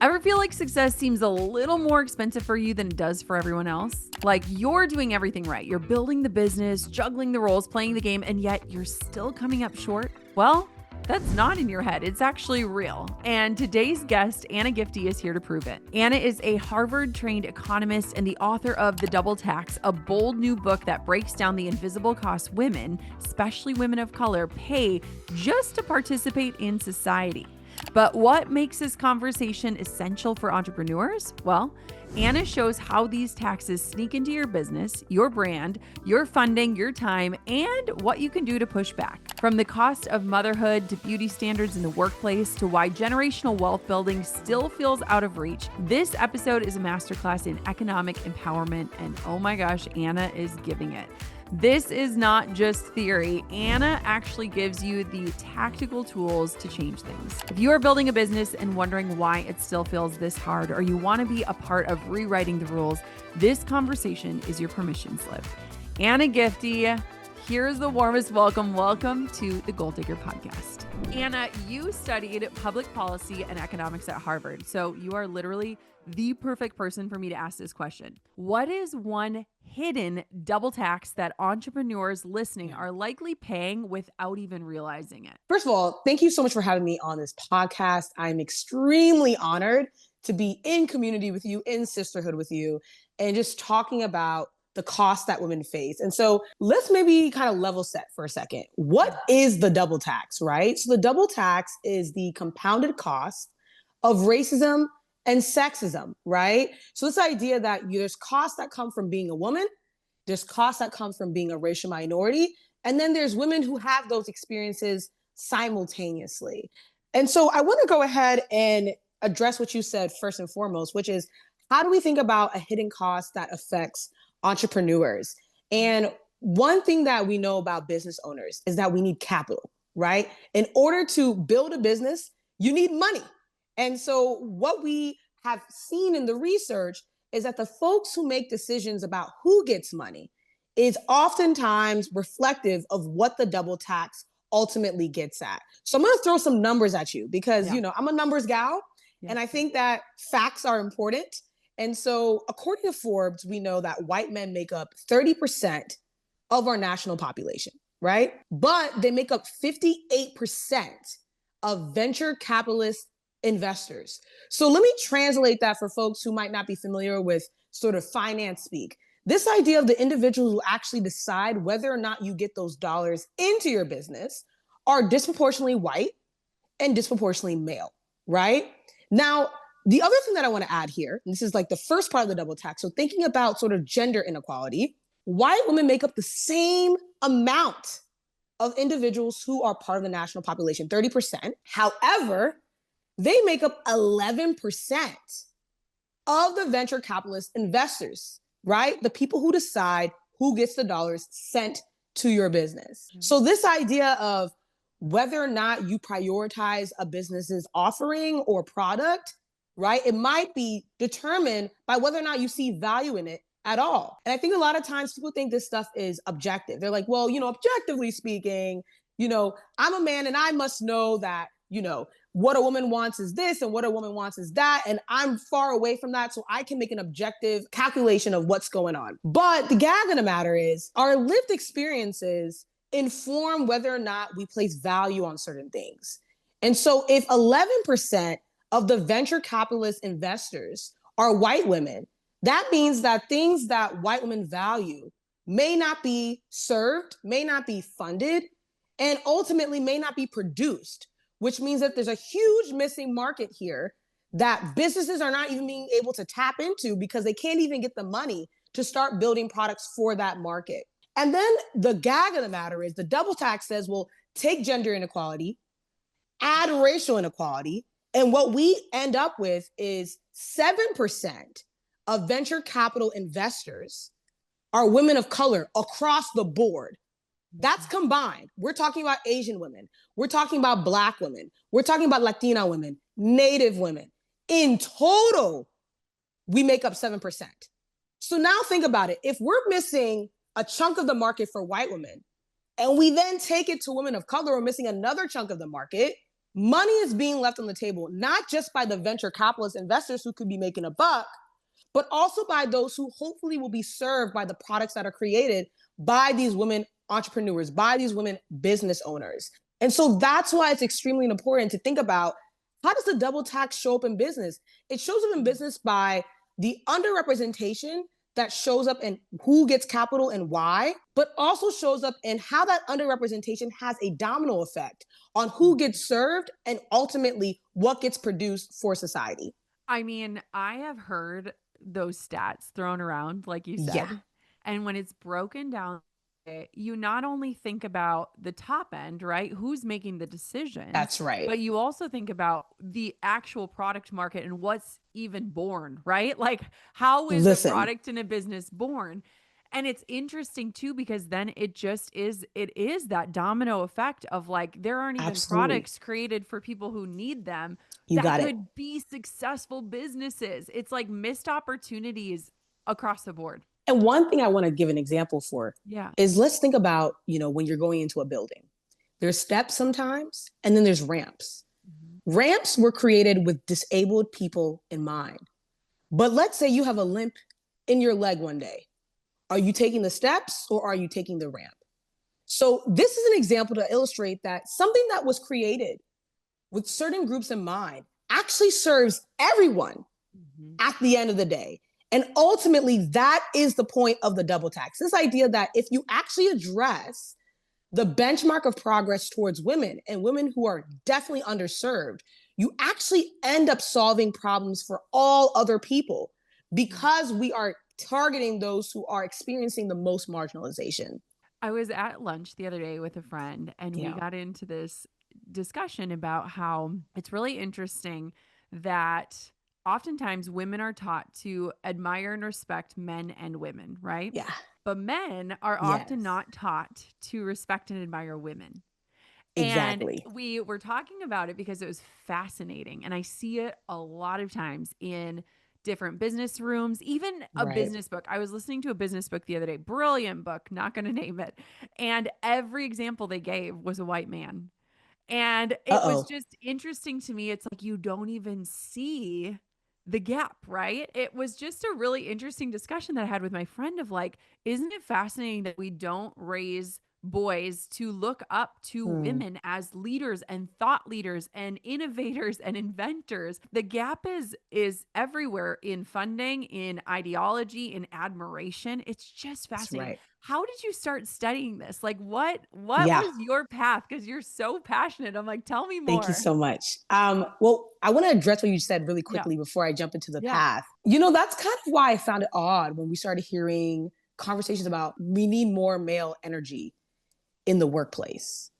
Ever feel like success seems a little more expensive for you than it does for everyone else? Like you're doing everything right. You're building the business, juggling the roles, playing the game, and yet you're still coming up short? Well, that's not in your head. It's actually real. And today's guest, Anna Gifty, is here to prove it. Anna is a Harvard-trained economist and the author of The Double Tax, a bold new book that breaks down the invisible costs women, especially women of color, pay just to participate in society. But what makes this conversation essential for entrepreneurs? Well, Anna shows how these taxes sneak into your business, your brand, your funding, your time, and what you can do to push back. From the cost of motherhood to beauty standards in the workplace to why generational wealth building still feels out of reach, this episode is a masterclass in economic empowerment, and oh my gosh, Anna is giving it. This is not just theory. Anna actually gives you the tactical tools to change things. If you are building a business and wondering why it still feels this hard, or you want to be a part of rewriting the rules, this conversation is your permission slip. Anna Gifty, here's the warmest welcome. Welcome to the Goal Digger Podcast. Anna, you studied public policy and economics at Harvard, so you are literally the perfect person for me to ask this question. What is one hidden double tax that entrepreneurs listening are likely paying without even realizing it? First of all, thank you so much for having me on this podcast. I'm extremely honored to be in community with you, in sisterhood with you, and just talking about the cost that women face. And so let's maybe kind of level set for a second. What is the double tax, right? So the double tax is the compounded cost of racism and sexism, right? So this idea that there's costs that come from being a woman, there's costs that come from being a racial minority, and then there's women who have those experiences simultaneously. And so I want to go ahead and address what you said first and foremost, which is how do we think about a hidden cost that affects entrepreneurs? And one thing that we know about business owners is that we need capital, right? In order to build a business, you need money. And so what we have seen in the research is that the folks who make decisions about who gets money is oftentimes reflective of what the double tax ultimately gets at. So I'm going to throw some numbers at you because, I'm a numbers gal, and I think that facts are important. And so according to Forbes, we know that white men make up 30% of our national population, right? But they make up 58% of venture capitalist investors. So let me translate that for folks who might not be familiar with sort of finance speak. This idea of the individuals who actually decide whether or not you get those dollars into your business are disproportionately white and disproportionately male, right? Now, the other thing that I want to add here, and this is like the first part of the double tax. So thinking about sort of gender inequality, white women make up the same amount of individuals who are part of the national population, 30%. However, they make up 11% of the venture capitalist investors, right? The people who decide who gets the dollars sent to your business. Mm-hmm. So this idea of whether or not you prioritize a business's offering or product, right? It might be determined by whether or not you see value in it at all. And I think a lot of times people think this stuff is objective. They're like, well, objectively speaking, I'm a man and I must know that, what a woman wants is this and what a woman wants is that. And I'm far away from that. So I can make an objective calculation of what's going on. But the gag of the matter is our lived experiences inform whether or not we place value on certain things. And so if 11% of the venture capitalist investors are white women, that means that things that white women value may not be served, may not be funded, and ultimately may not be produced, which means that there's a huge missing market here that businesses are not even being able to tap into because they can't even get the money to start building products for that market. And then the gag of the matter is the double tax says, well, take gender inequality, add racial inequality, and what we end up with is 7% of venture capital investors are women of color across the board. That's combined. We're talking about Asian women. We're talking about Black women. We're talking about Latina women, Native women. In total, we make up 7%. So now think about it. If we're missing a chunk of the market for white women, and we then take it to women of color, we're missing another chunk of the market, money is being left on the table, not just by the venture capitalist investors who could be making a buck, but also by those who hopefully will be served by the products that are created by these women entrepreneurs, by these women business owners. And so that's why it's extremely important to think about, how does the double tax show up in business? It shows up in business by the underrepresentation that shows up in who gets capital and why, but also shows up in how that underrepresentation has a domino effect on who gets served and ultimately what gets produced for society. I mean, I have heard those stats thrown around, like you Yeah, said. And when it's broken down, you not only think about the top end, right? Who's making the decisions, that's right. but you also think about the actual product market and what's even born, right? Like, how is a Listen, product in a business born? And it's interesting too, because then it is that domino effect of like, there aren't even absolutely. products created for people who need them You that got it. could be successful businesses. It's like missed opportunities across the board. And one thing I want to give an example for Yeah. is, let's think about, when you're going into a building, there's steps sometimes, and then there's ramps. Mhm. Ramps were created with disabled people in mind. But let's say you have a limp in your leg one day. Are you taking the steps or are you taking the ramp? So this is an example to illustrate that something that was created with certain groups in mind actually serves everyone Mhm. at the end of the day. And ultimately, that is the point of the double tax. This idea that if you actually address the benchmark of progress towards women and women who are definitely underserved, you actually end up solving problems for all other people, because we are targeting those who are experiencing the most marginalization. I was at lunch the other day with a friend, and we Yeah. got into this discussion about how it's really interesting that oftentimes women are taught to admire and respect men and women, right? Yeah. But men are often Yes. not taught to respect and admire women. And Exactly. we were talking about it because it was fascinating. And I see it a lot of times in different business rooms, even a Right. business book. I was listening to a business book the other day, brilliant book, not going to name it. And every example they gave was a white man. And it was Uh-oh. just interesting to me. It's like you don't even see the gap, right? It was just a really interesting discussion that I had with my friend of like, isn't it fascinating that we don't raise boys to look up to Hmm. women as leaders and thought leaders and innovators and inventors? The gap is everywhere, in funding, in ideology, in admiration. It's just That's fascinating. right. How did you start studying this? Like what Yeah. was your path? Because you're so passionate. I'm like, tell me Thank you more. so much. Well, I want to address what you said really Yeah. quickly before I jump into the Yeah. path. That's kind of why I found it odd when we started hearing conversations about we need more male energy in the workplace.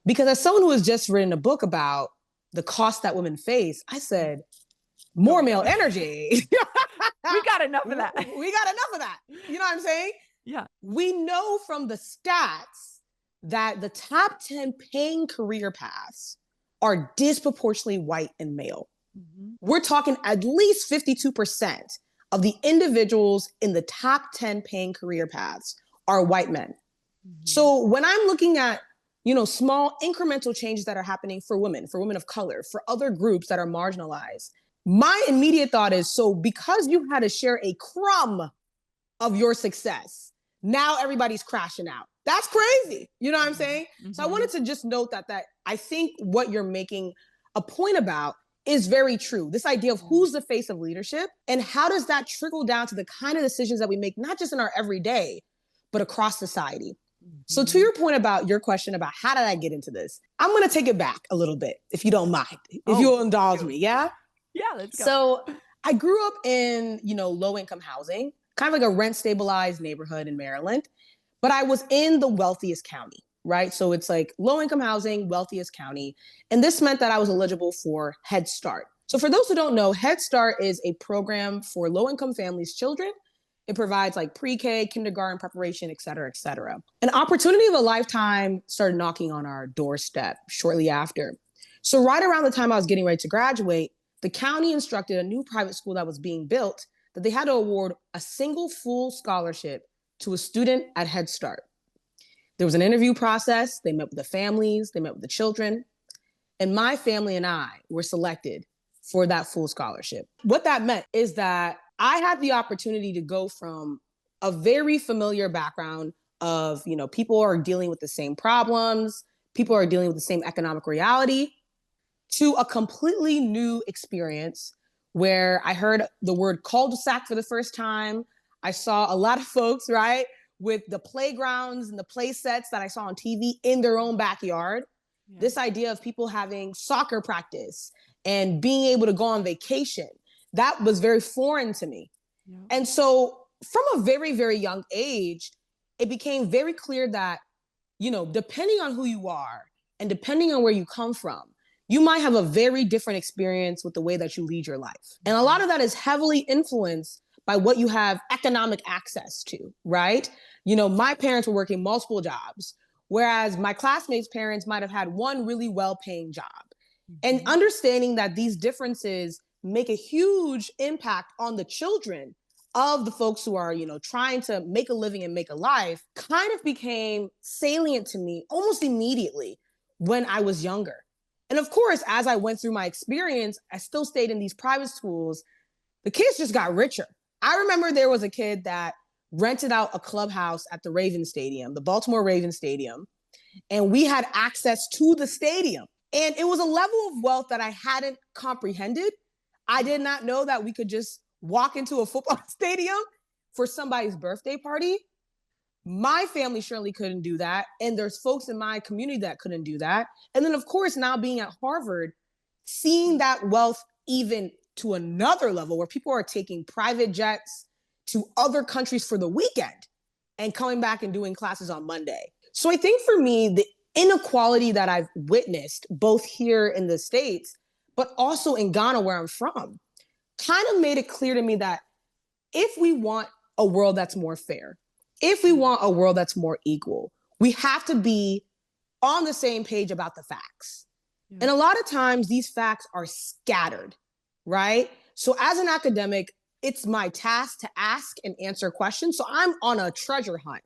Because as someone who has just written a book about the cost that women face, I said, No, more male energy. we got enough of that. We got enough of that. You know what I'm saying? Yeah. We know from the stats that the top 10 paying career paths are disproportionately white and male. Mhm. We're talking at least 52% of the individuals in the top 10 paying career paths are white men. Mhm. So when I'm looking at, small incremental changes that are happening for women of color, for other groups that are marginalized, my immediate thought is, so because you had to share a crumb of your success, now everybody's crashing out. That's crazy. You know what I'm Mhm. saying? So I Mhm. wanted to just note that I think what you're making a point about is very true. This idea of Yeah. who's the face of leadership and how does that trickle down to the kind of decisions that we make, not just in our everyday, but across society. So to Mhm. your point about your question about how did I get into this, I'm going to take it back a little bit, if you don't mind, if Oh, you'll indulge shoot. me. Yeah. Yeah, let's go. So I grew up in, low income housing, kind of like a rent stabilized neighborhood in Maryland, but I was in the wealthiest county, right? So it's like low income housing, wealthiest county. And this meant that I was eligible for Head Start. So for those who don't know, Head Start is a program for low income families' children. It provides like pre-K, kindergarten preparation, et cetera, et cetera. An opportunity of a lifetime started knocking on our doorstep shortly after. So right around the time I was getting ready to graduate, the county instructed a new private school that was being built that they had to award a single full scholarship to a student at Head Start. There was an interview process. They met with the families, they met with the children. And my family and I were selected for that full scholarship. What that meant is that I had the opportunity to go from a very familiar background of, people are dealing with the same problems, people are dealing with the same economic reality, to a completely new experience where I heard the word cul-de-sac for the first time. I saw a lot of folks, right, with the playgrounds and the play sets that I saw on TV in their own backyard. Yeah. This idea of people having soccer practice and being able to go on vacation, that was very foreign to me. Yeah. And so from a very, very young age, it became very clear that, depending on who you are and depending on where you come from, you might have a very different experience with the way that you lead your life. And a lot of that is heavily influenced by what you have economic access to, right? My parents were working multiple jobs, whereas my classmates' parents might have had one really well-paying job. Mm-hmm. And understanding that these differences make a huge impact on the children of the folks who are, trying to make a living and make a life kind of became salient to me almost immediately when I was younger. And of course, as I went through my experience, I still stayed in these private schools. The kids just got richer. I remember there was a kid that rented out a clubhouse at the Ravens Stadium, the Baltimore Ravens Stadium, and we had access to the stadium. And it was a level of wealth that I hadn't comprehended. I did not know that we could just walk into a football stadium for somebody's birthday party. My family surely couldn't do that. And there's folks in my community that couldn't do that. And then, of course, now being at Harvard, seeing that wealth even to another level where people are taking private jets to other countries for the weekend and coming back and doing classes on Monday. So I think for me, the inequality that I've witnessed both here in the States, but also in Ghana, where I'm from, kind of made it clear to me that if we want a world that's more fair, if we want a world that's more equal, we have to be on the same page about the facts. Yeah. And a lot of times these facts are scattered, right? So as an academic, it's my task to ask and answer questions. So I'm on a treasure hunt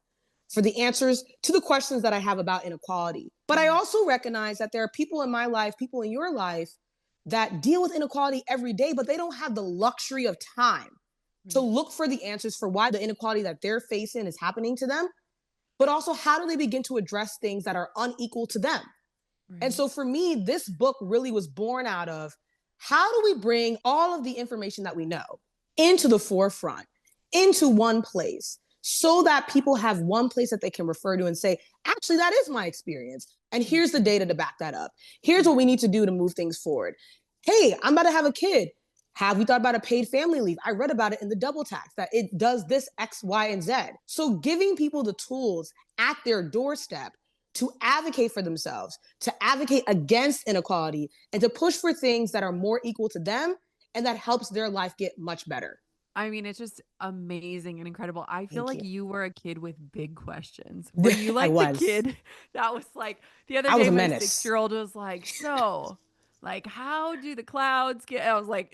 for the answers to the questions that I have about inequality. But I also recognize that there are people in my life, people in your life, that deal with inequality every day, but they don't have the luxury of time to look for the answers for why the inequality that they're facing is happening to them, but also how do they begin to address things that are unequal to them? Right. And so for me, this book really was born out of how do we bring all of the information that we know into the forefront, into one place, so that people have one place that they can refer to and say, actually, that is my experience. And here's the data to back that up. Here's what we need to do to move things forward. Hey, I'm about to have a kid. Have we thought about a paid family leave? I read about it in the double tax, that it does this X, Y, and Z. So giving people the tools at their doorstep to advocate for themselves, to advocate against inequality, and to push for things that are more equal to them and that helps their life get much better. I mean, it's just amazing and incredible. I feel like you were a kid with big questions. Were you like the kid that was like, the other day my 6-year-old was like, so like, how do the clouds get? I was like,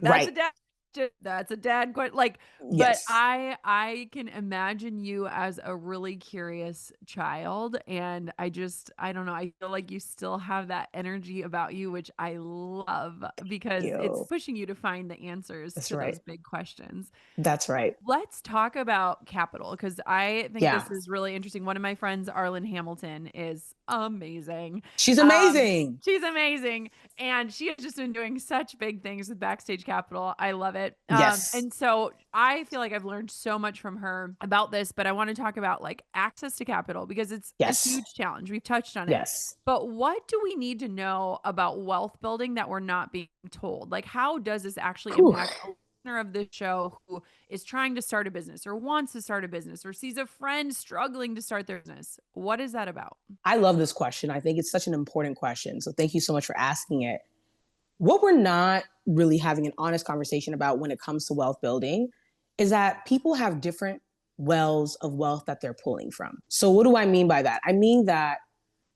that's a dad question. Like, yes. But I can imagine you as a really curious child. And I don't know. I feel like you still have that energy about you, which I love because it's pushing you to find the answers to those big questions. That's right. Let's talk about capital, because I think this is really interesting. One of my friends, Arlen Hamilton, is amazing. She's amazing. She's amazing. And she has just been doing such big things with Backstage Capital. I love it. Yes. And so I feel like I've learned so much from her about this, but I want to talk about like access to capital because it's a huge challenge. We've touched on it. Yes. But what do we need to know about wealth building that we're not being told? Like, how does this actually impact a listener of this show who is trying to start a business or wants to start a business or sees a friend struggling to start their business? What is that about? I love this question. I think it's such an important question. So thank you so much for asking it. What we're not really having an honest conversation about when it comes to wealth building is that people have different wells of wealth that they're pulling from. So what do I mean by that? I mean that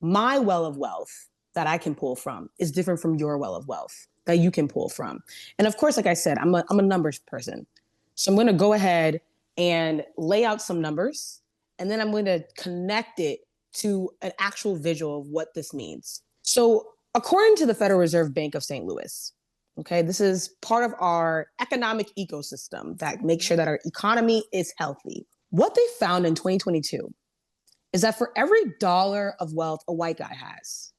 my well of wealth that I can pull from is different from your well of wealth that you can pull from. And of course, like I said, I'm a numbers person. So I'm going to go ahead and lay out some numbers, and then I'm going to connect it to an actual visual of what this means. So According to the Federal Reserve Bank of St. Louis, okay, this is part of our economic ecosystem that makes sure that our economy is healthy. What they found in 2022 is that for every dollar of wealth a white guy has,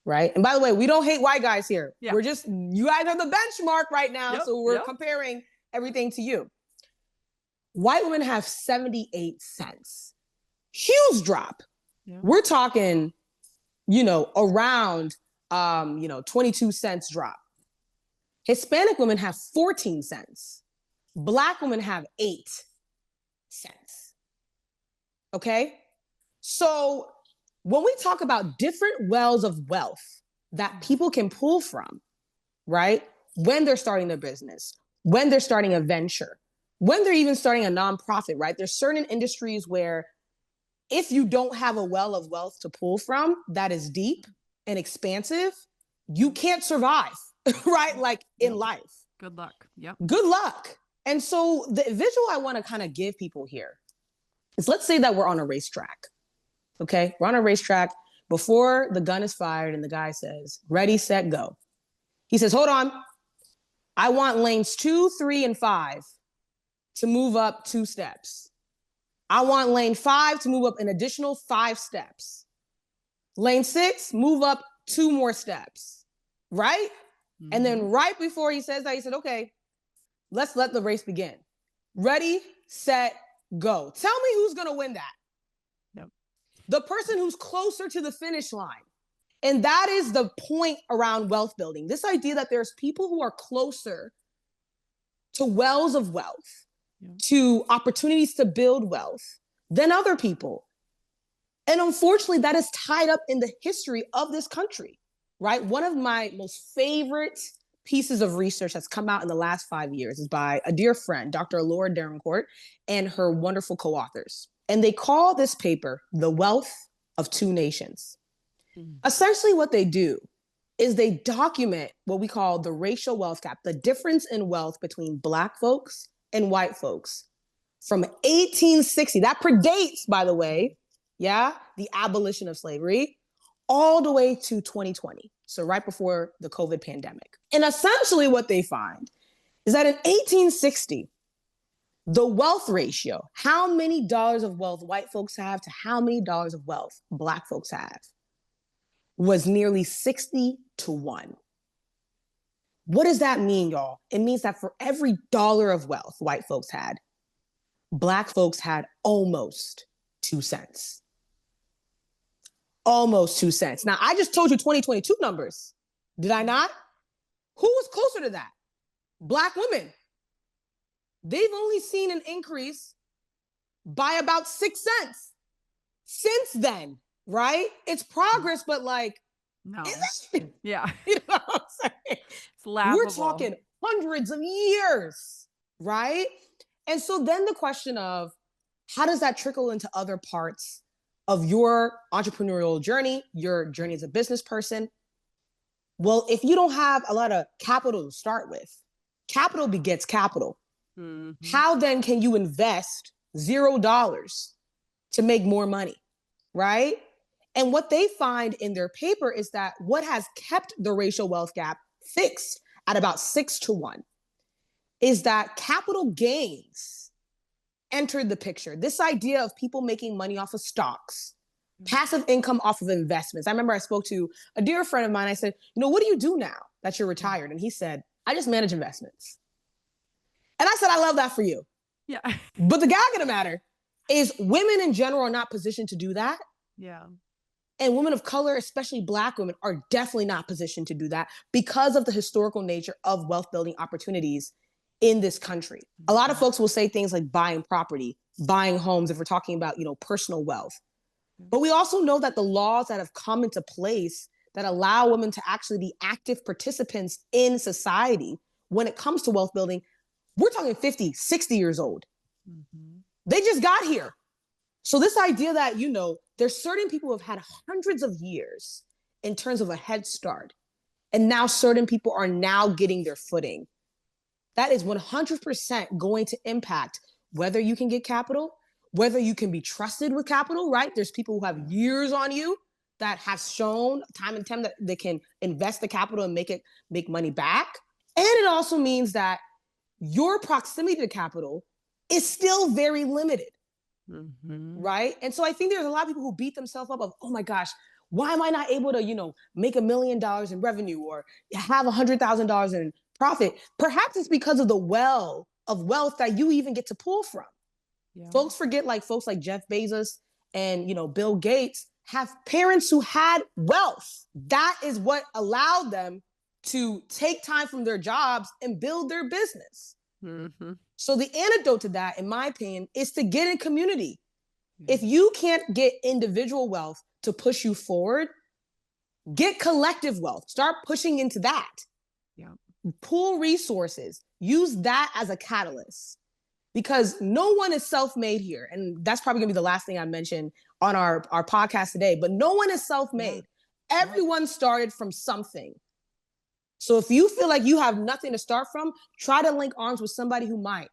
right? And by the way, we don't hate white guys here. Yeah. We're just, you guys are the benchmark right now. So we're comparing everything to you. White women have 78 cents. Huge drop. Yeah. We're talking, around, 22 cents drop. Hispanic women have 14 cents. Black women have 8 cents. Okay? So when we talk about different wells of wealth that people can pull from, right? When they're starting their business, when they're starting a venture, when they're even starting a nonprofit, right? There's certain industries where if you don't have a well of wealth to pull from that is deep and expansive, you can't survive, right? Like in life. Good luck. Yep. Good luck. And so the visual I want to kind of give people here is, let's say that we're on a racetrack. Okay, we're on a racetrack. Before the gun is fired and the guy says, ready, set, go. He says, hold on. I want lanes 2, 3, and 5 to move up 2 steps. I want lane 5 to move up an additional 5 steps. Lane 6, move up 2 more steps, right? Mm-hmm. And then right before he says that, he said, okay, let's let the race begin. Ready, set, go. Tell me who's going to win that. The person who's closer to the finish line. And that is the point around wealth building. This idea that there's people who are closer to wells of wealth, to opportunities to build wealth than other people. And unfortunately, that is tied up in the history of this country, right? One of my most favorite pieces of research that's come out in the last 5 years is by a dear friend, Dr. Laura Darencourt, and her wonderful co-authors. And they call this paper The Wealth of Two Nations. Essentially what they do is they document what we call the racial wealth gap, the difference in wealth between Black folks and white folks from 1860, that predates, by the way, the abolition of slavery, all the way to 2020. So right before the COVID pandemic. And essentially what they find is that in 1860, the wealth ratio, how many dollars of wealth white folks have to how many dollars of wealth Black folks have, was nearly 60 to 1. What does that mean, y'all? It means that for every dollar of wealth white folks had, Black folks had almost 2 cents. Almost 2 cents. Now, I just told you 2022 numbers. Did I not? Who was closer to that? Black women. They've only seen an increase by about 6 cents since then, right? It's progress, but like, no. Yeah. You know what I'm saying? It's laughable. We're talking hundreds of years, right? And so then the question of, how does that trickle into other parts of your entrepreneurial journey, your journey as a business person? Well, if you don't have a lot of capital to start with, capital begets capital. Mm-hmm. How then can you invest $0 to make more money, right? And what they find in their paper is that what has kept the racial wealth gap fixed at about 6 to 1 is that capital gains entered the picture. This idea of people making money off of stocks, passive income off of investments. I remember I spoke to a dear friend of mine. I said, what do you do now that you're retired? And he said, I just manage investments. And I said, I love that for you. Yeah. But the gag of the matter is women in general are not positioned to do that. Yeah. And women of color, especially Black women, are definitely not positioned to do that because of the historical nature of wealth building opportunities in this country. A lot of folks will say things like buying property, buying homes, if we're talking about, personal wealth. But we also know that the laws that have come into place that allow women to actually be active participants in society when it comes to wealth building, we're talking 50, 60 years old. Mm-hmm. They just got here. So this idea that, there's certain people who have had hundreds of years in terms of a head start, and now certain people are now getting their footing. That is 100% going to impact whether you can get capital, whether you can be trusted with capital, right? There's people who have years on you that have shown time and time that they can invest the capital and make money back. And it also means that your proximity to capital is still very limited. Right. And so I think there's a lot of people who beat themselves up of, oh my gosh, why am I not able to, make $1 million in revenue or have $100,000 in profit? Perhaps it's because of the well of wealth that you even get to pull from. Yeah. Folks forget, like folks like Jeff Bezos and, Bill Gates have parents who had wealth. That is what allowed them to take time from their jobs and build their business. So the antidote to that, in my opinion, is to get in community. If you can't get individual wealth to push you forward, get collective wealth. Start pushing into that. Yeah. Pool resources. Use that as a catalyst. Because no one is self-made here. And that's probably going to be the last thing I mention on our podcast today. But no one is self-made. Yeah. Everyone started from something. So if you feel like you have nothing to start from, try to link arms with somebody who might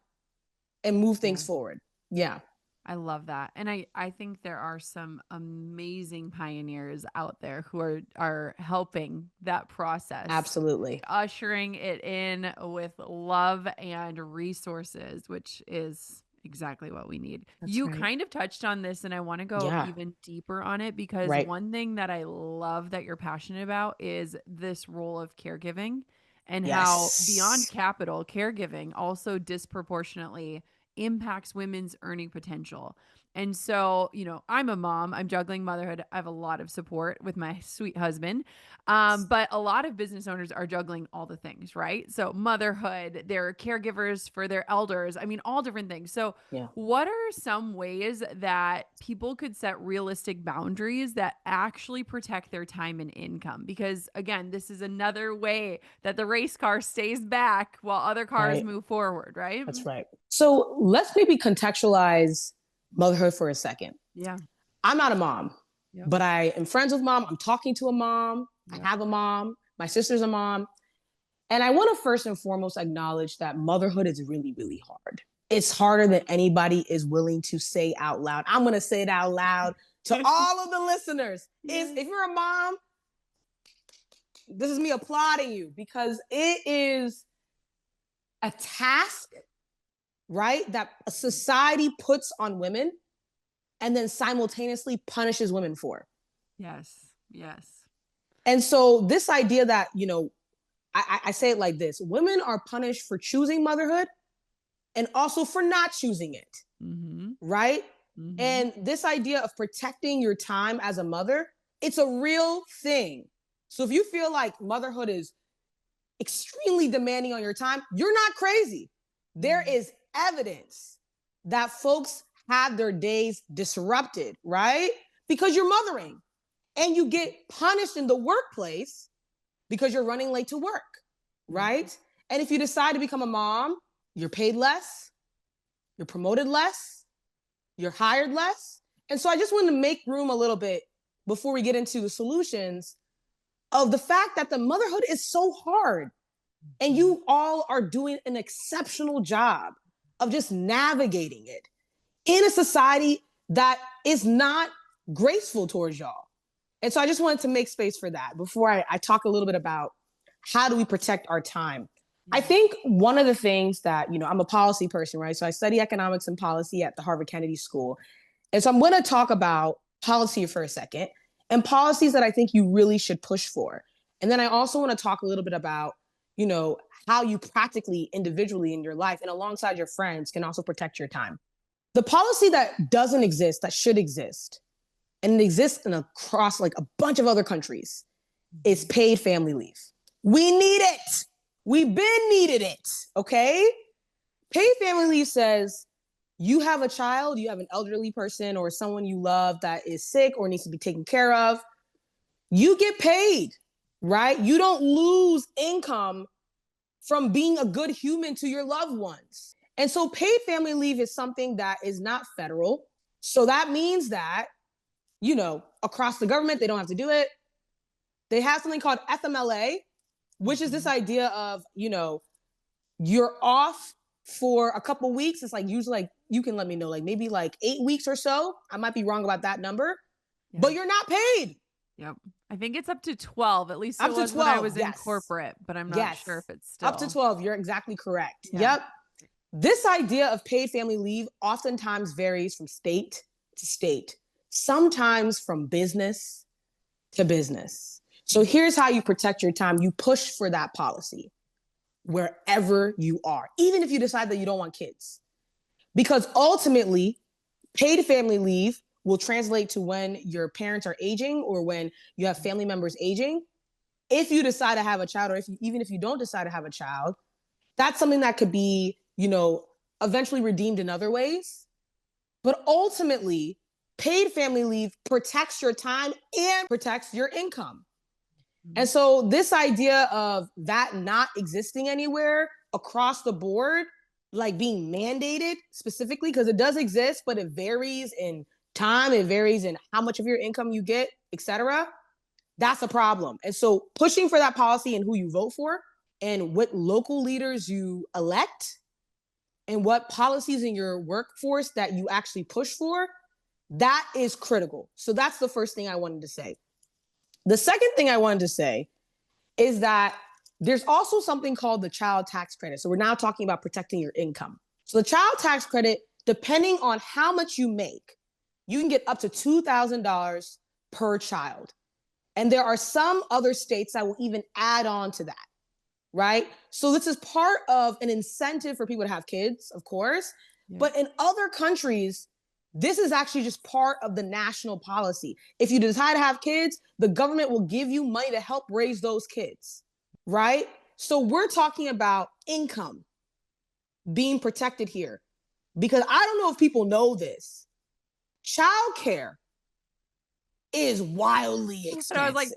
and move things forward. Yeah. I love that. And I think there are some amazing pioneers out there who are helping that process. Absolutely. Ushering it in with love and resources, which is exactly what we need. That's you right. Kind of touched on this, and I want to go even deeper on it because one thing that I love that you're passionate about is this role of caregiving and how beyond capital, caregiving also disproportionately impacts women's earning potential. And so, I'm a mom, I'm juggling motherhood. I have a lot of support with my sweet husband. But a lot of business owners are juggling all the things, right? So motherhood, they're caregivers for their elders. I mean, all different things. So what are some ways that people could set realistic boundaries that actually protect their time and income? Because again, this is another way that the race car stays back while other cars move forward, right? That's right. So let's maybe contextualize motherhood for a second. Yeah. I'm not a mom, but I am friends with mom. I'm talking to a mom. I have a mom. My sister's a mom. And I want to first and foremost acknowledge that motherhood is really, really hard. It's harder than anybody is willing to say out loud. I'm going to say it out loud to all of the listeners. If you're a mom, this is me applauding you because it is a task, right, that a society puts on women and then simultaneously punishes women for. Yes. And so this idea that, I say it like this, women are punished for choosing motherhood and also for not choosing it, right? And this idea of protecting your time as a mother, it's a real thing. So if you feel like motherhood is extremely demanding on your time, you're not crazy. There is evidence that folks have their days disrupted, right? Because you're mothering and you get punished in the workplace because you're running late to work, right? And if you decide to become a mom, you're paid less, you're promoted less, you're hired less. And so I just want to make room a little bit before we get into the solutions of the fact that the motherhood is so hard and you all are doing an exceptional job of just navigating it in a society that is not graceful towards y'all. And so I just wanted to make space for that before I talk a little bit about how do we protect our time. I think one of the things that, I'm a policy person, right? So I study economics and policy at the Harvard Kennedy School. And so I'm going to talk about policy for a second and policies that I think you really should push for. And then I also want to talk a little bit about, how you practically, individually in your life and alongside your friends can also protect your time. The policy that doesn't exist, that should exist, and it exists across like a bunch of other countries, is paid family leave. We need it. We've been needed it, okay? Paid family leave says you have a child, you have an elderly person or someone you love that is sick or needs to be taken care of. You get paid, right? You don't lose income from being a good human to your loved ones. And so paid family leave is something that is not federal. So that means that, across the government, they don't have to do it. They have something called FMLA, which is this idea of, you're off for a couple weeks. It's like usually you can let me know, maybe 8 weeks or so. I might be wrong about that number, but you're not paid. Yep. I think it's up to 12. At least Up it to was when I 12. was in Yes. corporate, but I'm not sure if Yes. it's Up to still. 12. You're exactly correct. Yeah. Yep. This idea of paid family leave oftentimes varies from state to state, sometimes from business to business. So here's how you protect your time. You push for that policy wherever you are, even if you decide that you don't want kids. Because ultimately, paid family leave will translate to when your parents are aging or when you have family members aging. If you decide to have a child, or even if you don't decide to have a child, that's something that could be, eventually redeemed in other ways. But ultimately, paid family leave protects your time and protects your income. And so this idea of that not existing anywhere across the board, like being mandated specifically, because it does exist, but it varies in time, it varies in how much of your income you get, etc. That's a problem. And so pushing for that policy and who you vote for and what local leaders you elect and what policies in your workforce that you actually push for, that is critical. So that's the first thing I wanted to say. The second thing I wanted to say is that there's also something called the child tax credit. So we're now talking about protecting your income. So the child tax credit, depending on how much you make, you can get up to $2,000 per child. And there are some other states that will even add on to that, right? So this is part of an incentive for people to have kids, of course. Yeah. But in other countries, this is actually just part of the national policy. If you decide to have kids, the government will give you money to help raise those kids, right? So we're talking about income being protected here. Because I don't know if people know this. Childcare is wildly expensive. And I was like,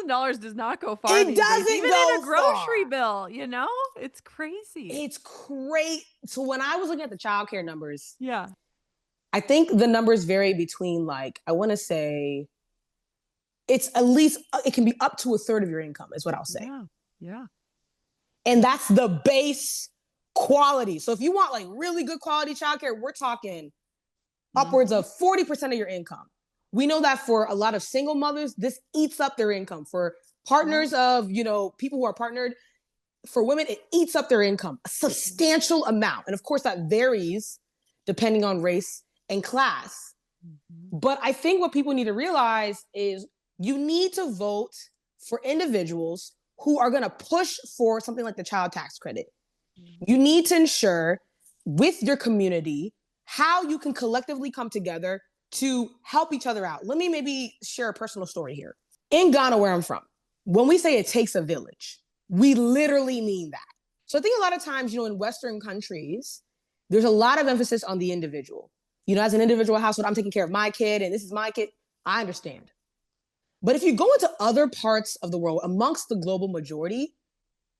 $2,000 does not go far. It doesn't even go in a grocery far. bill, it's crazy. It's great. So when I was looking at the childcare numbers, yeah, I think the numbers vary between I want to say it's at least, it can be up to a third of your income is what I'll say. Yeah. And that's the base quality. So if you want really good quality childcare, we're talking upwards of 40% of your income. We know that for a lot of single mothers, this eats up their income. For partners of, people who are partnered, for women, it eats up their income, a substantial amount. And of course, that varies depending on race and class. But I think what people need to realize is you need to vote for individuals who are going to push for something like the child tax credit. You need to ensure with your community how you can collectively come together to help each other out. Let me maybe share a personal story here. In Ghana, where I'm from, when we say it takes a village, we literally mean that. So I think a lot of times, in Western countries, there's a lot of emphasis on the individual. As an individual household, I'm taking care of my kid and this is my kid. I understand. But if you go into other parts of the world, amongst the global majority,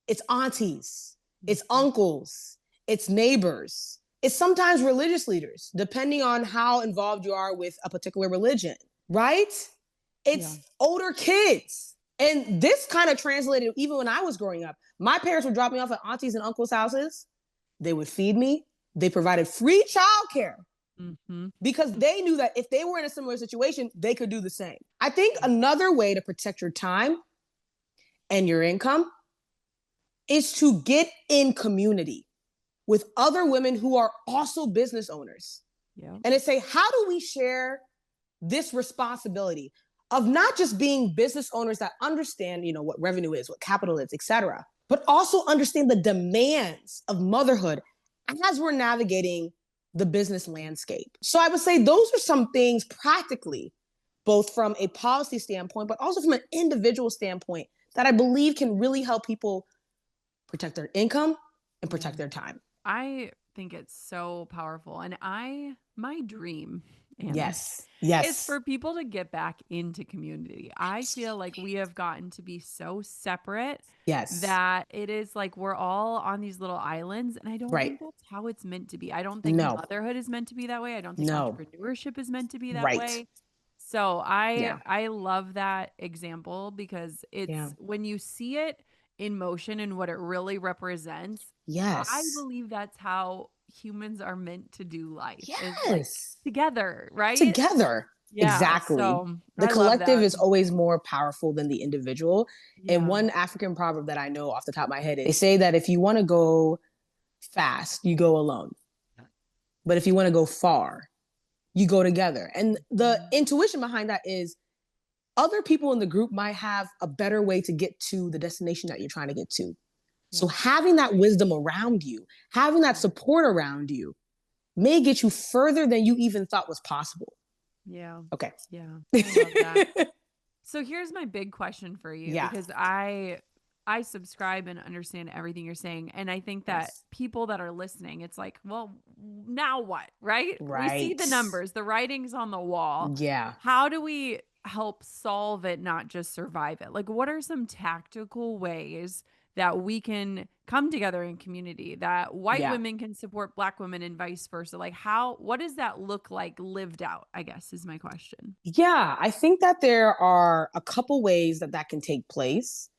it's aunties, it's uncles, it's neighbors, it's sometimes religious leaders, depending on how involved you are with a particular religion, right? It's older kids. And this kind of translated even when I was growing up. My parents would drop me off at aunties and uncles' houses. They would feed me. They provided free childcare because they knew that if they were in a similar situation, they could do the same. I think another way to protect your time and your income is to get in community with other women who are also business owners. And to say, how do we share this responsibility of not just being business owners that understand, what revenue is, what capital is, et cetera, but also understand the demands of motherhood as we're navigating the business landscape. So I would say those are some things practically, both from a policy standpoint, but also from an individual standpoint, that I believe can really help people protect their income and protect their time. I think it's so powerful. And my dream, Anna, yes, is for people to get back into community. I feel like we have gotten to be so separate that it is like we're all on these little islands. And I don't think that's how it's meant to be. I don't think motherhood is meant to be that way. I don't think entrepreneurship is meant to be that way. So I love that example because it's when you see it in motion and what it really represents. I believe that's how humans are meant to do life. Is like together, right? Together. Yeah. Exactly. So The I love collective that. is always more powerful than the individual. And Yeah. one African proverb that I know off the top of my head, they say that if you want to go fast, you go alone. But if you want to go far, you go together. And the intuition behind that is other people in the group might have a better way to get to the destination that you're trying to get to. So Yeah. having that wisdom around you, having that support around you may get you further than you even thought was possible. Yeah. Okay. Yeah. I love that. So here's my big question for you, Yeah. because I subscribe and understand everything you're saying, and I think that Yes. people that are listening, it's like, well, now what, right? We see Right. the numbers, the writing's on the wall. Yeah. How do we help solve it, not just survive it? Like, what are some tactical ways that we can come together in community, that white Yeah. women can support Black women and vice versa? Like, what does that look like lived out, I guess, is my question. Yeah. I think that there are a couple ways that that can take place.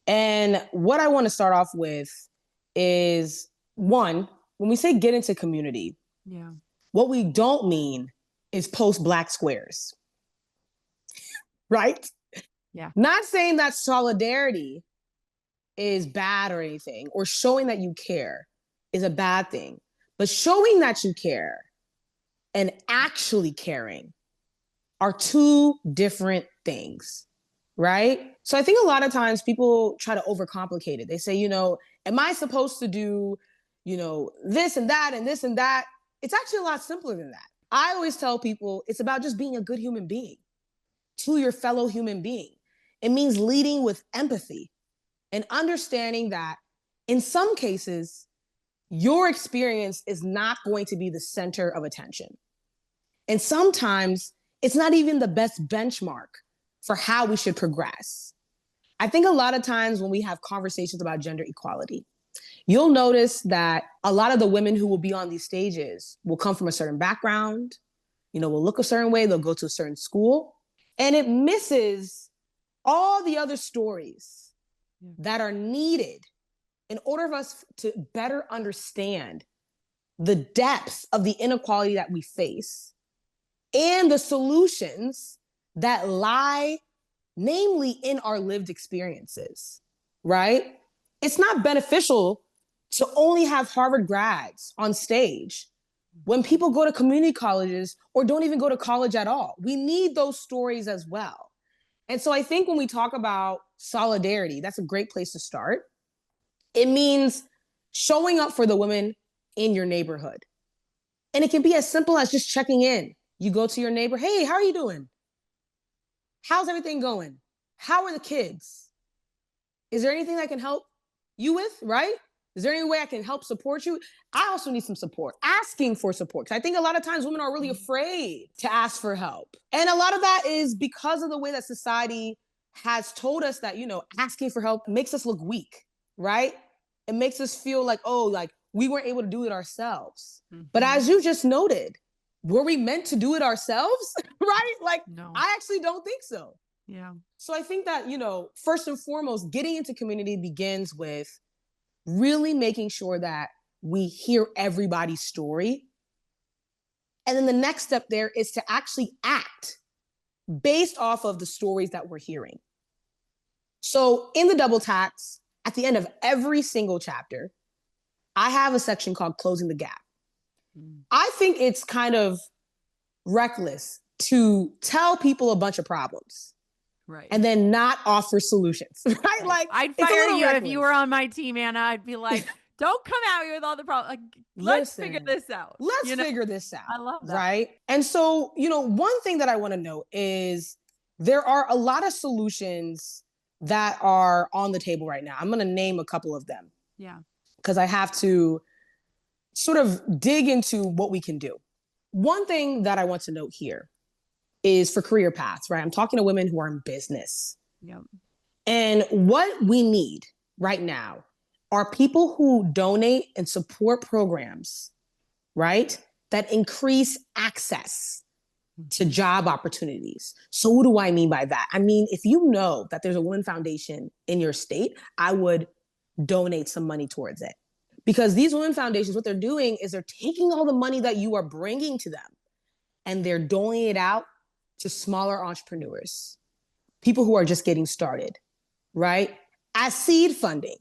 And what I want to start off with is one, when we say get into community, Yeah. what we don't mean is post Black squares, right? Yeah. Not saying that solidarity is bad or anything, or showing that you care is a bad thing, but showing that you care and actually caring are two different things, right? So I think a lot of times people try to overcomplicate it. They say, am I supposed to do, this and that and this and that? It's actually a lot simpler than that. I always tell people it's about just being a good human being to your fellow human being. It means leading with empathy and understanding that in some cases, your experience is not going to be the center of attention. And sometimes it's not even the best benchmark for how we should progress. I think a lot of times when we have conversations about gender equality, you'll notice that a lot of the women who will be on these stages will come from a certain background, will look a certain way, they'll go to a certain school, and it misses all the other stories that are needed in order for us to better understand the depths of the inequality that we face and the solutions that lie, namely, in our lived experiences, right? It's not beneficial to only have Harvard grads on stage when people go to community colleges or don't even go to college at all. We need those stories as well. And so I think when we talk about solidarity, that's a great place to start. It means showing up for the women in your neighborhood. And it can be as simple as just checking in. You go to your neighbor, hey, how are you doing? How's everything going? How are the kids? Is there anything I can help you with, right? Is there any way I can help support you? I also need some support, asking for support. Because I think a lot of times women are really afraid to ask for help. And a lot of that is because of the way that society has told us that, asking for help makes us look weak, right? It makes us feel like, like we weren't able to do it ourselves. But as you just noted, were we meant to do it ourselves, right? Like, No. I actually don't think so. Yeah. So I think that, first and foremost, getting into community begins with really making sure that we hear everybody's story. And then the next step there is to actually act based off of the stories that we're hearing. So in the double tax, at the end of every single chapter, I have a section called Closing the Gap. I think it's kind of reckless to tell people a bunch of problems. Right. And then not offer solutions, right? Like, I'd it's a fire little you reckless. if you were on my team, Anna. I'd be like, don't come out here with all the problems. Like, let's figure this out. Let's figure this out. I love that. Right? And so, one thing that I want to note is there are a lot of solutions that are on the table right now. I'm going to name a couple of them. Yeah. Because I have to sort of dig into what we can do. One thing that I want to note here is for career paths, right? I'm talking to women who are in business. Yep. And what we need right now are people who donate and support programs, right, that increase access to job opportunities. So what do I mean by that? I mean, if you know that there's a women foundation in your state, I would donate some money towards it. Because these women foundations, what they're doing is they're taking all the money that you are bringing to them and they're doling it out to smaller entrepreneurs, people who are just getting started, right? As seed funding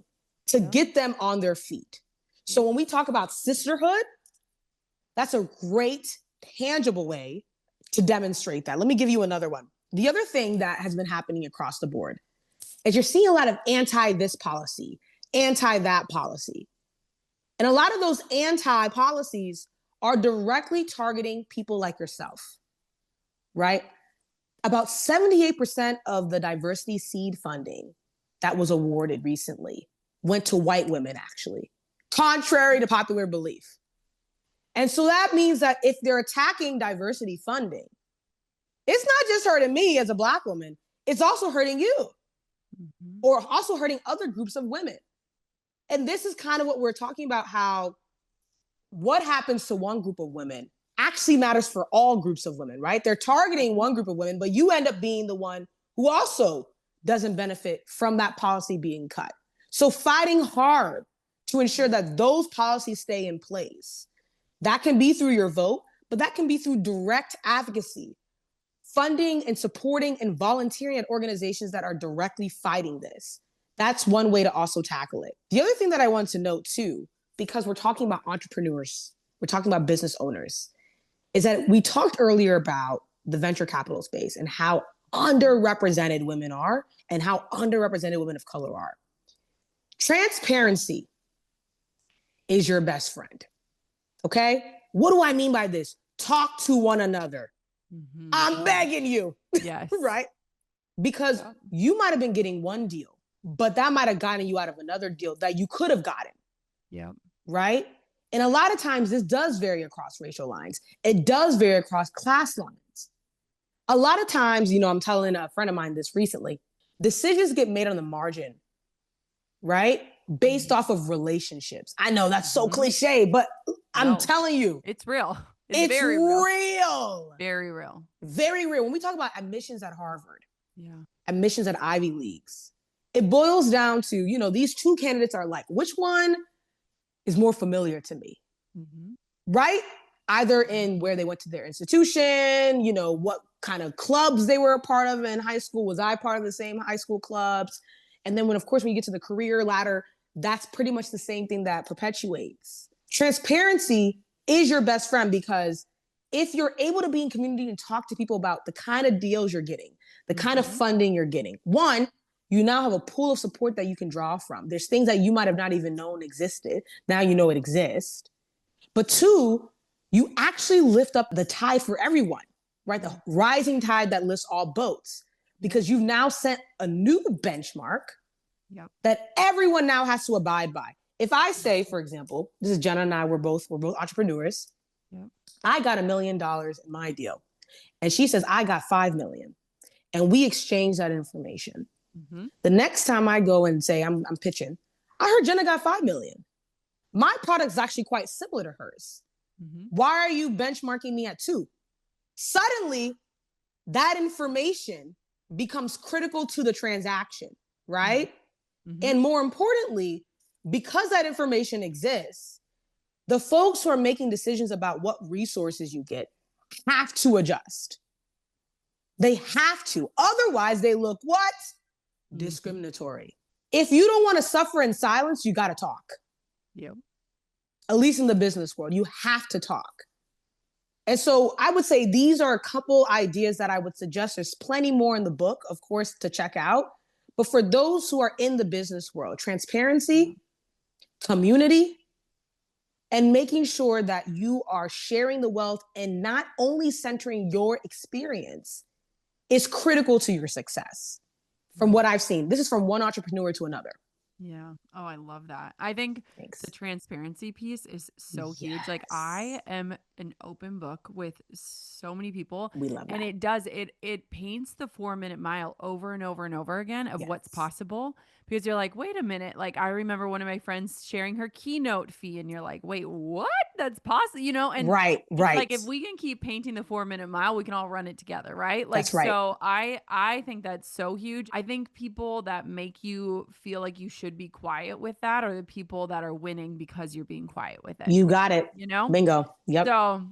to get them on their feet. So when we talk about sisterhood, that's a great, tangible way to demonstrate that. Let me give you another one. The other thing that has been happening across the board is you're seeing a lot of anti-this policy, anti-that policy. And a lot of those anti-policies are directly targeting people like yourself, right? About 78% of the diversity seed funding that was awarded recently went to white women, actually, contrary to popular belief. And so that means that if they're attacking diversity funding, it's not just hurting me as a Black woman, it's also hurting you, or also hurting other groups of women. And this is kind of what we're talking about, how what happens to one group of women actually matters for all groups of women, right? They're targeting one group of women, but you end up being the one who also doesn't benefit from that policy being cut. So fighting hard to ensure that those policies stay in place. That can be through your vote, but that can be through direct advocacy, funding and supporting and volunteering at organizations that are directly fighting this. That's one way to also tackle it. The other thing that I want to note too, because we're talking about entrepreneurs, we're talking about business owners, is that we talked earlier about the venture capital space and how underrepresented women are and how underrepresented women of color are. Transparency is your best friend, okay? What do I mean by this? Talk to one another. I'm begging you, yes, right? Because you might have been getting one deal, but that might have gotten you out of another deal that you could have gotten. Yep. Right? And a lot of times this does vary across racial lines. It does vary across class lines. A lot of times, you know, I'm telling a friend of mine this recently, decisions get made on the margin, right? Based off of relationships. I know that's so cliche, but I'm telling you. It's real. It's very real. Very real. Very real. When we talk about admissions at Harvard, yeah, admissions at Ivy Leagues, it boils down to, you know, these two candidates are like, which one is more familiar to me, right? Either in where they went to their institution, you know, what kind of clubs they were a part of in high school. Was I part of the same high school clubs? And then when you get to the career ladder, that's pretty much the same thing that perpetuates. Transparency is your best friend, because if you're able to be in community and talk to people about the kind of deals you're getting, the kind of funding you're getting, one, you now have a pool of support that you can draw from. There's things that you might have not even known existed. Now you know it exists. But two, you actually lift up the tide for everyone, right? The rising tide that lifts all boats, because you've now set a new benchmark that everyone now has to abide by. If I say, for example, this is Jenna and I, we're both entrepreneurs. I got $1 million in my deal. And she says, I got 5 million. And we exchange that information. The next time I go and say, I'm pitching, I heard Jenna got 5 million. My product's actually quite similar to hers. Why are you benchmarking me at 2? Suddenly, that information becomes critical to the transaction, right? And more importantly, because that information exists, the folks who are making decisions about what resources you get have to adjust. They have to. Otherwise, they look what? Discriminatory. If you don't want to suffer in silence, you got to talk. At least in the business world, you have to talk. And so I would say these are a couple ideas that I would suggest. There's plenty more in the book, of course, to check out. But for those who are in the business world, transparency, community, and making sure that you are sharing the wealth and not only centering your experience is critical to your success. From what I've seen, this is from one entrepreneur to another. Yeah. Oh, I love that. I think the transparency piece is so huge. Like, I am an open book with so many people. We love that. And it paints the 4-minute mile over and over and over again of what's possible, because you're like, wait a minute. Like, I remember one of my friends sharing her keynote fee, and you're like, wait, what? That's possible, you know? And right. Like, if we can keep painting the 4-minute mile, we can all run it together, right? Like, that's right. So I think that's so huge. I think people that make you feel like you should be quiet with that are the people that are winning because you're being quiet with it. You got it. You know? Bingo. Yep. So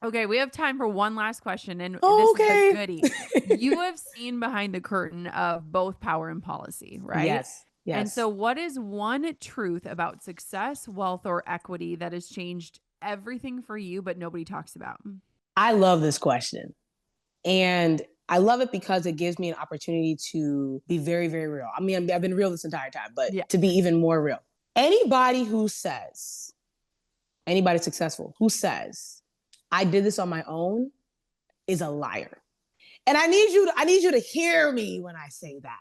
Okay, we have time for one last question, and this is a Okay. goodie. You have seen behind the curtain of both power and policy, right? Yes. And Yes. so, what is one truth about success, wealth, or equity that has changed everything for you, but nobody talks about? I love this question. And I love it because it gives me an opportunity to be very, very real. I mean, I've been real this entire time, but Yeah. to be even more real. Anybody who says, anybody successful who says, I did this on my own is a liar. And I need you to hear me when I say that.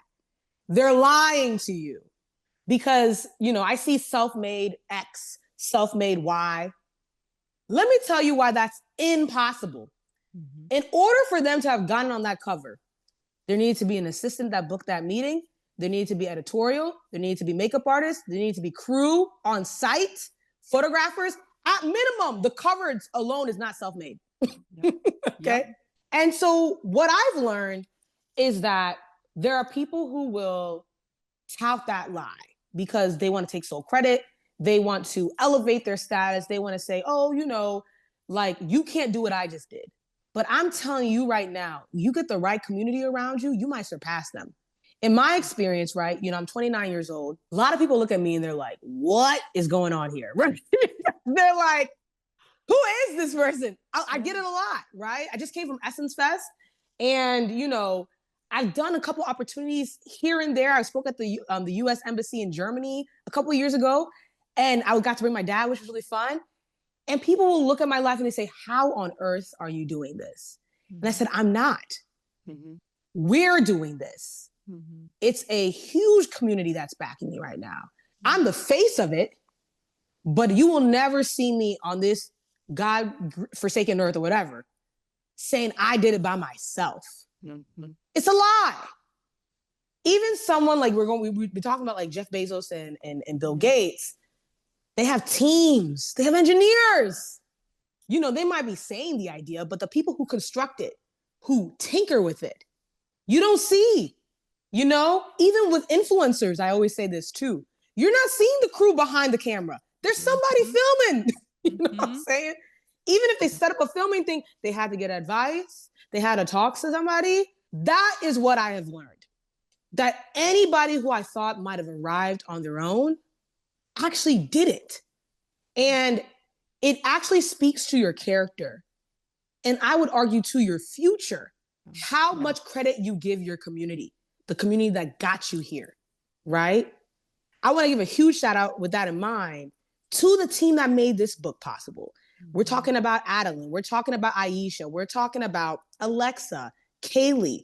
They're lying to you because, I see self-made X, self-made Y. Let me tell you why that's impossible. Mhm. In order for them to have gotten on that cover, there needed to be an assistant that booked that meeting. There needed to be editorial. There needed to be makeup artists. There needed to be crew on site, photographers. At minimum, the coverage alone is not self-made. Yep. Okay. Yep. And so what I've learned is that there are people who will tout that lie because they want to take sole credit. They want to elevate their status. They want to say, oh, like you can't do what I just did. But I'm telling you right now, you get the right community around you, you might surpass them. In my experience, right, I'm 29 years old. A lot of people look at me and they're like, what is going on here? They're like, who is this person? I get it a lot, right? I just came from Essence Fest and, I've done a couple opportunities here and there. I spoke at the U.S. Embassy in Germany a couple of years ago, and I got to bring my dad, which was really fun. And people will look at my life and they say, how on earth are you doing this? And I said, I'm not. Mm-hmm. We're doing this. Mm-hmm. It's a huge community that's backing me right now. I'm the face of it, but you will never see me on this God-forsaken earth or whatever saying I did it by myself. Mm-hmm. It's a lie. Even someone like we've been talking about like Jeff Bezos and Bill Gates, they have teams, they have engineers. They might be saying the idea, but the people who construct it, who tinker with it, you don't see. Even with influencers, I always say this too. You're not seeing the crew behind the camera. There's somebody filming. You know what I'm saying? Even if they set up a filming thing, they had to get advice. They had to talk to somebody. That is what I have learned. That anybody who I thought might have arrived on their own actually did it. And it actually speaks to your character. And I would argue to your future, how much credit you give your community, the community that got you here, right? I want to give a huge shout out with that in mind to the team that made this book possible. We're talking about Adeline. We're talking about Aisha. We're talking about Alexa, Kaylee,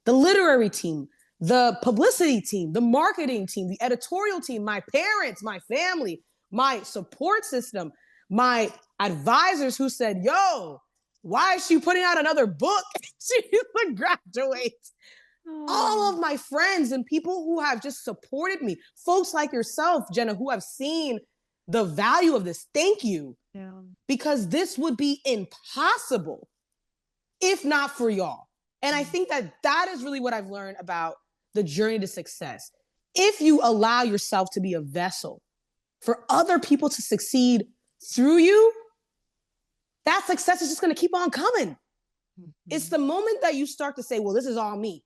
the literary team, the publicity team, the marketing team, the editorial team, my parents, my family, my support system, my advisors who said, yo, why is she putting out another book? She's a graduate. All of my friends and people who have just supported me, folks like yourself, Jenna, who have seen the value of this. Thank you. Yeah. Because this would be impossible if not for y'all. And I think that is really what I've learned about the journey to success. If you allow yourself to be a vessel for other people to succeed through you, that success is just going to keep on coming. Mm-hmm. It's the moment that you start to say, well, this is all me.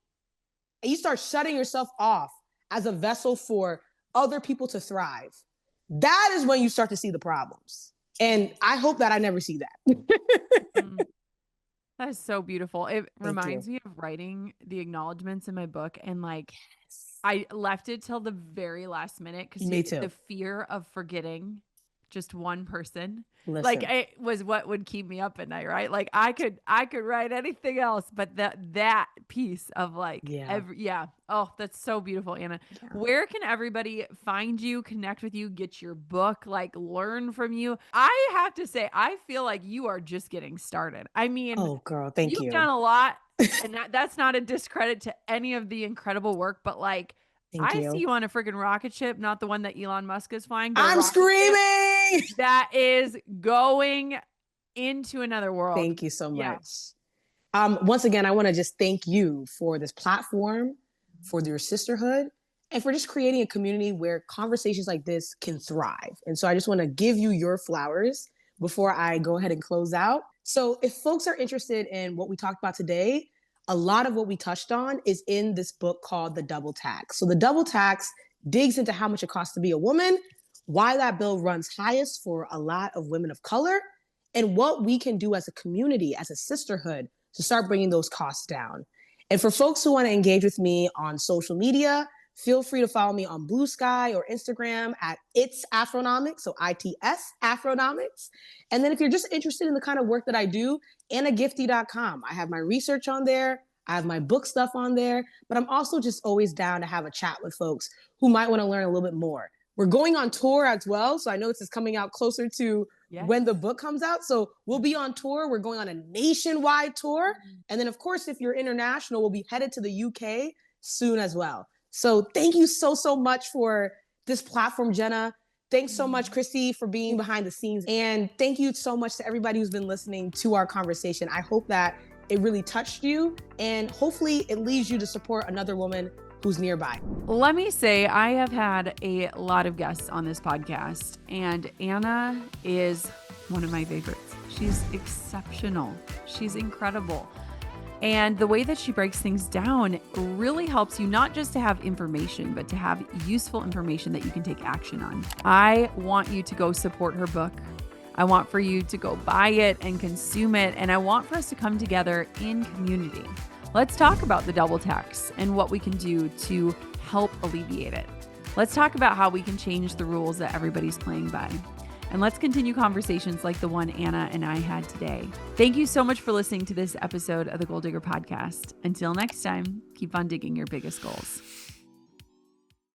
And you start shutting yourself off as a vessel for other people to thrive. That is when you start to see the problems. And I hope that I never see that. That is so beautiful. It reminds me of writing the acknowledgments in my book. And I left it till the very last minute because the fear of forgetting just one person. Listen. It was what would keep me up at night, right? I could write anything else, but that piece of oh, that's so beautiful, Anna. Yeah. Where can everybody find you, connect with you, get your book, learn from you? I have to say, I feel like you are just getting started. I mean, oh girl, thank you. You've done a lot, and that's not a discredit to any of the incredible work, but I see you on a freaking rocket ship, not the one that Elon Musk is flying. But I'm screaming. That is going into another world. Thank you so much. Yeah. Once again, I want to just thank you for this platform, for your sisterhood, and for just creating a community where conversations like this can thrive. And so I just want to give you your flowers before I go ahead and close out. So if folks are interested in what we talked about today, a lot of what we touched on is in this book called The Double Tax. So the double tax digs into how much it costs to be a woman, why that bill runs highest for a lot of women of color, and what we can do as a community, as a sisterhood, to start bringing those costs down. And for folks who want to engage with me on social media, feel free to follow me on Blue Sky or Instagram at It's Afronomics, so ITS Afronomics. And then if you're just interested in the kind of work that I do, AnnaGifty.com. I have my research on there. I have my book stuff on there, but I'm also just always down to have a chat with folks who might want to learn a little bit more. We're going on tour as well. So I know this is coming out closer to when the book comes out. So we'll be on tour. We're going on a nationwide tour. And then, of course, if you're international, we'll be headed to the UK soon as well. So thank you so, so much for this platform, Jenna. Thanks so much, Christy, for being behind the scenes. And thank you so much to everybody who's been listening to our conversation. I hope that it really touched you, and hopefully it leads you to support another woman who's nearby. Let me say, I have had a lot of guests on this podcast, and Anna is one of my favorites. She's exceptional. She's incredible. And the way that she breaks things down really helps you not just to have information, but to have useful information that you can take action on. I want you to go support her book. I want for you to go buy it and consume it. And I want for us to come together in community. Let's talk about the double tax and what we can do to help alleviate it. Let's talk about how we can change the rules that everybody's playing by. And let's continue conversations like the one Anna and I had today. Thank you so much for listening to this episode of the Goal Digger Podcast. Until next time, keep on digging your biggest goals.